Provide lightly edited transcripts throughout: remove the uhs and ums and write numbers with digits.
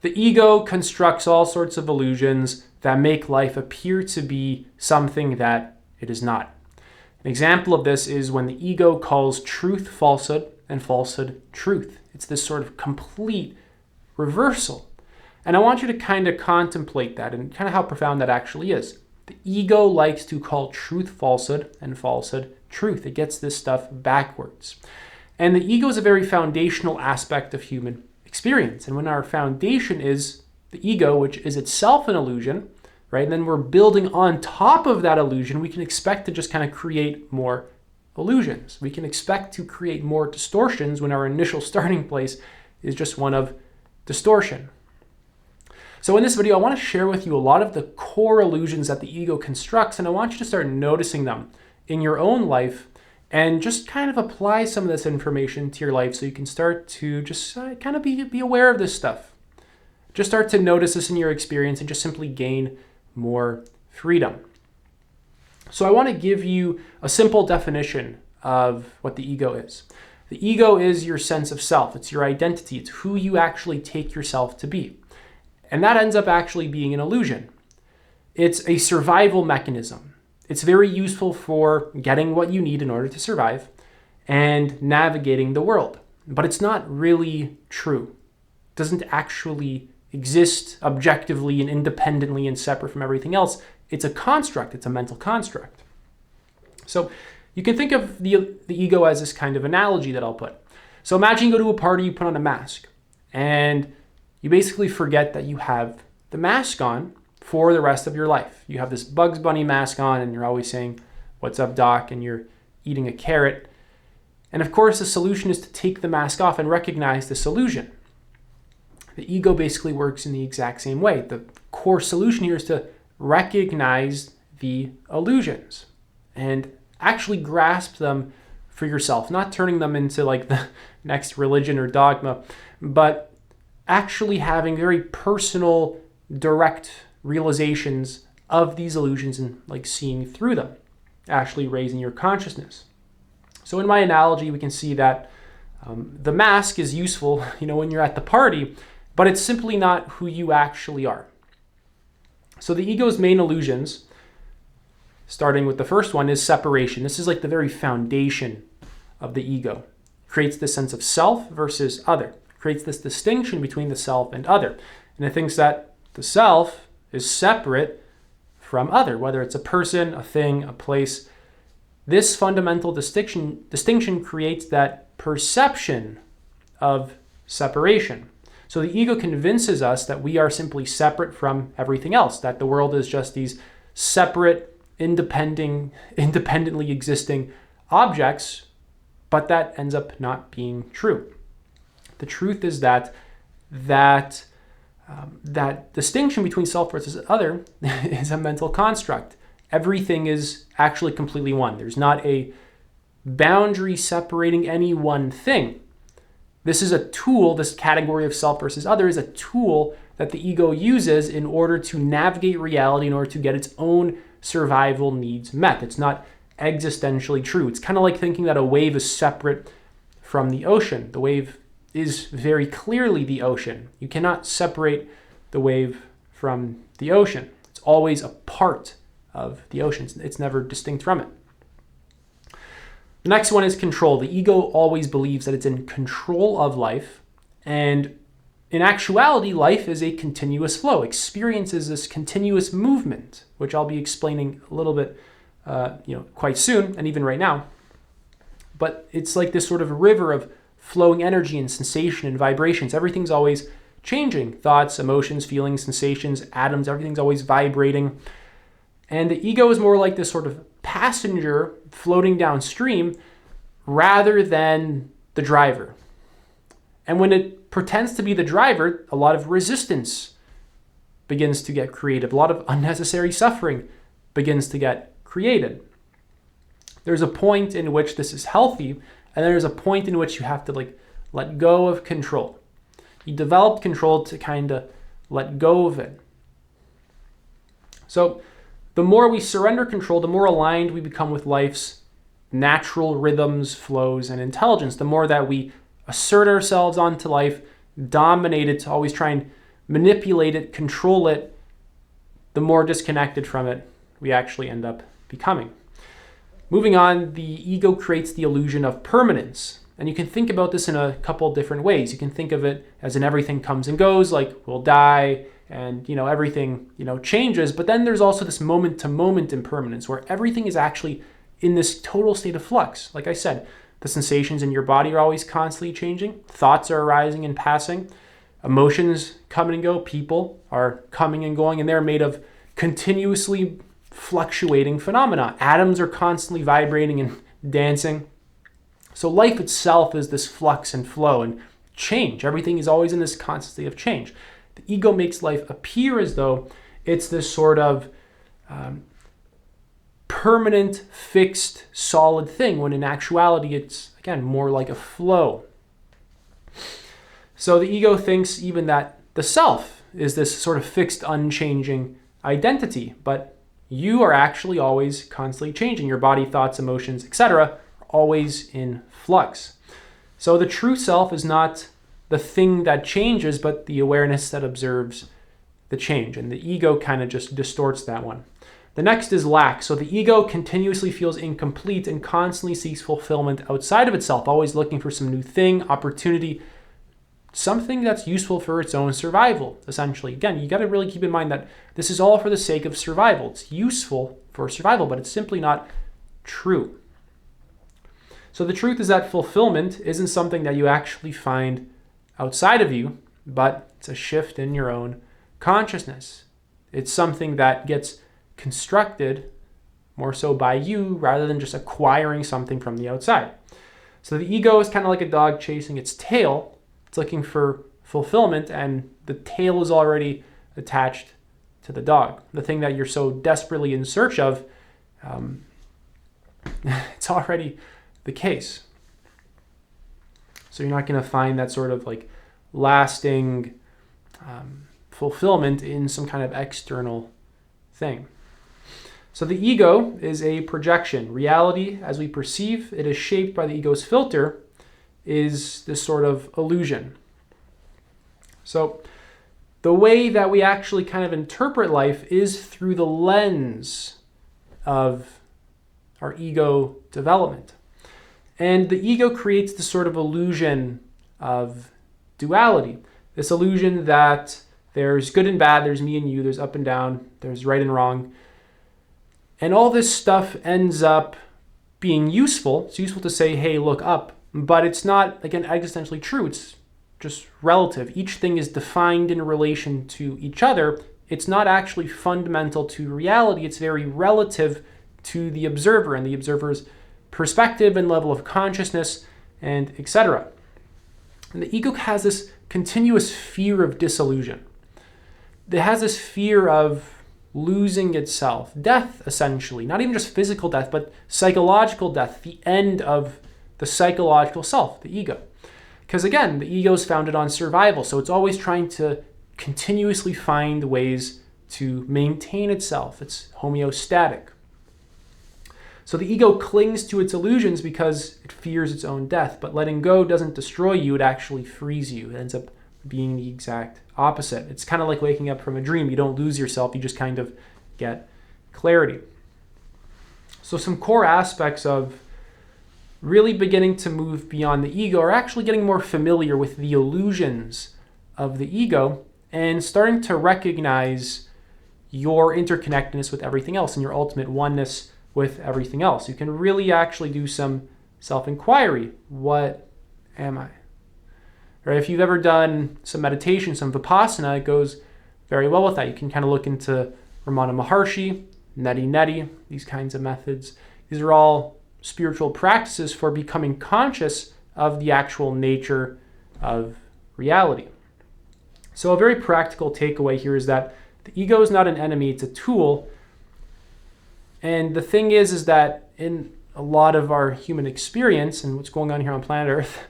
The ego constructs all sorts of illusions that make life appear to be something that it is not. An example of this is when the ego calls truth falsehood and falsehood truth. It's this sort of complete reversal. And I want you to kind of contemplate that and kind of how profound that actually is. The ego likes to call truth falsehood and falsehood truth. It gets this stuff backwards. And the ego is a very foundational aspect of human experience. And when our foundation is the ego, which is itself an illusion, right? And then we're building on top of that illusion, we can expect to just kind of create more illusions. We can expect to create more distortions when our initial starting place is just one of distortion. So in this video, I want to share with you a lot of the core illusions that the ego constructs, and I want you to start noticing them in your own life and just kind of apply some of this information to your life so you can start to just kind of be aware of this stuff. Just start to notice this in your experience and just simply gain more freedom. So I want to give you a simple definition of what the ego is. The ego is your sense of self. It's your identity. It's who you actually take yourself to be. And that ends up actually being an illusion. It's a survival mechanism. It's very useful for getting what you need in order to survive and navigating the world. But it's not really true. It doesn't actually exist objectively and independently and separate from everything else. It's a construct. It's a mental construct. So you can think of the ego as this kind of analogy that I'll put. So imagine you go to a party, you put on a mask, and you basically forget that you have the mask on for the rest of your life. You have this Bugs Bunny mask on and you're always saying, "What's up, Doc?" and you're eating a carrot. And of course, the solution is to take the mask off and recognize this illusion. The ego basically works in the exact same way. The core solution here is to recognize the illusions and actually grasp them for yourself, not turning them into like the next religion or dogma, but actually having very personal, direct realizations of these illusions and like seeing through them, actually raising your consciousness. So in my analogy, we can see that the mask is useful, when you're at the party, but it's simply not who you actually are. So the ego's main illusions, starting with the first one, is separation. This is like the very foundation of the ego. It creates this sense of self versus other. It creates this distinction between the self and other. And it thinks that the self is separate from other, whether it's a person, a thing, a place. This fundamental distinction creates that perception of separation. So the ego convinces us that we are simply separate from everything else, that the world is just these separate, independently existing objects, but that ends up not being true. The truth is that distinction between self versus other is a mental construct. Everything is actually completely one. There's not a boundary separating any one thing. This is a tool, this category of self versus other is a tool that the ego uses in order to navigate reality, in order to get its own survival needs met. It's not existentially true. It's kind of like thinking that a wave is separate from the ocean. The wave is very clearly the ocean. You cannot separate the wave from the ocean. It's always a part of the ocean. It's never distinct from it. The next one is control. The ego always believes that it's in control of life, and in actuality, life is a continuous flow. Experience is this continuous movement, which I'll be explaining a little bit quite soon, and even right now. But it's like this sort of river of flowing energy and sensation and vibrations. Everything's always changing. Thoughts, emotions, feelings, sensations, atoms, everything's always vibrating. And the ego is more like this sort of passenger floating downstream rather than the driver. And when it pretends to be the driver, a lot of resistance begins to get created. A lot of unnecessary suffering begins to get created. There's a point in which this is healthy, and there's a point in which you have to let go of control. You develop control to kind of let go of it. So the more we surrender control, the more aligned we become with life's natural rhythms, flows, and intelligence. The more that we assert ourselves onto life, dominate it, to always try and manipulate it, control it, the more disconnected from it we actually end up becoming. Moving on, the ego creates the illusion of permanence. And you can think about this in a couple different ways. You can think of it as in everything comes and goes, like we'll die and everything changes. But then there's also this moment-to-moment impermanence where everything is actually in this total state of flux. Like I said, the sensations in your body are always constantly changing. Thoughts are arising and passing. Emotions come and go. People are coming and going, and they're made of continuously fluctuating phenomena. Atoms are constantly vibrating and dancing. So life itself is this flux and flow and change. Everything is always in this constant state of change. The ego makes life appear as though it's this sort of permanent, fixed, solid thing, when in actuality it's, again, more like a flow. So the ego thinks even that the self is this sort of fixed, unchanging identity, but you are actually always constantly changing. Your body, thoughts, emotions, etc. are always in flux. So the true self is not the thing that changes, but the awareness that observes the change. And the ego kind of just distorts that one. The next is lack. So the ego continuously feels incomplete and constantly seeks fulfillment outside of itself, always looking for some new thing, opportunity, something that's useful for its own survival, essentially. Again, you got to really keep in mind that this is all for the sake of survival. It's useful for survival, but it's simply not true. So the truth is that fulfillment isn't something that you actually find outside of you, but it's a shift in your own consciousness. It's something that gets constructed more so by you rather than just acquiring something from the outside. So the ego is kind of like a dog chasing its tail. It's looking for fulfillment, and the tail is already attached to the dog. The thing that you're so desperately in search of, it's already the case. So you're not going to find that sort of like lasting fulfillment in some kind of external thing. So the ego is a projection. Reality, as we perceive it, is shaped by the ego's filter, is this sort of illusion. So the way that we actually kind of interpret life is through the lens of our ego development. And the ego creates this sort of illusion of duality. This illusion that there's good and bad, there's me and you, there's up and down, there's right and wrong. And all this stuff ends up being useful. It's useful to say, hey, look up. But it's not, again, existentially true. It's just relative. Each thing is defined in relation to each other. It's not actually fundamental to reality. It's very relative to the observer and the observer's perspective and level of consciousness and etc. And the ego has this continuous fear of disillusion. It has this fear of losing itself, death essentially, not even just physical death, but psychological death, the end of the psychological self, the ego. Because again, the ego is founded on survival, so it's always trying to continuously find ways to maintain itself. It's homeostatic. So the ego clings to its illusions because it fears its own death, but letting go doesn't destroy you, it actually frees you. It ends up being the exact opposite. It's kind of like waking up from a dream. You don't lose yourself, you just kind of get clarity. So some core aspects of really beginning to move beyond the ego are actually getting more familiar with the illusions of the ego and starting to recognize your interconnectedness with everything else and your ultimate oneness with everything else. You can really actually do some self-inquiry. What am I? Right? If you've ever done some meditation, some vipassana, it goes very well with that. You can kind of look into Ramana Maharshi, Neti Neti, these kinds of methods. These are all spiritual practices for becoming conscious of the actual nature of reality. So a very practical takeaway here is that the ego is not an enemy, it's a tool. And the thing is that in a lot of our human experience and what's going on here on planet Earth,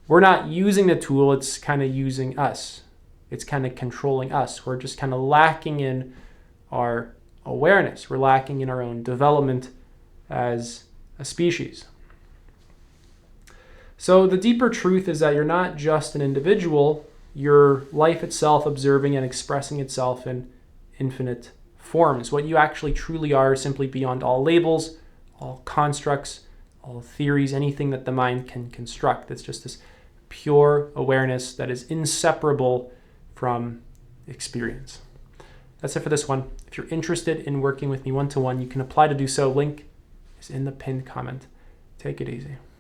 we're not using the tool, it's kind of using us. It's kind of controlling us. We're just kind of lacking in our awareness. We're lacking in our own development as a species. So the deeper truth is that you're not just an individual, your life itself observing and expressing itself in infinite forms. What you actually truly are is simply beyond all labels, all constructs, all theories, anything that the mind can construct. It's just this pure awareness that is inseparable from experience. That's it for this one. If you're interested in working with me one-to-one, you can apply to do so. Link is in the pinned comment. Take it easy.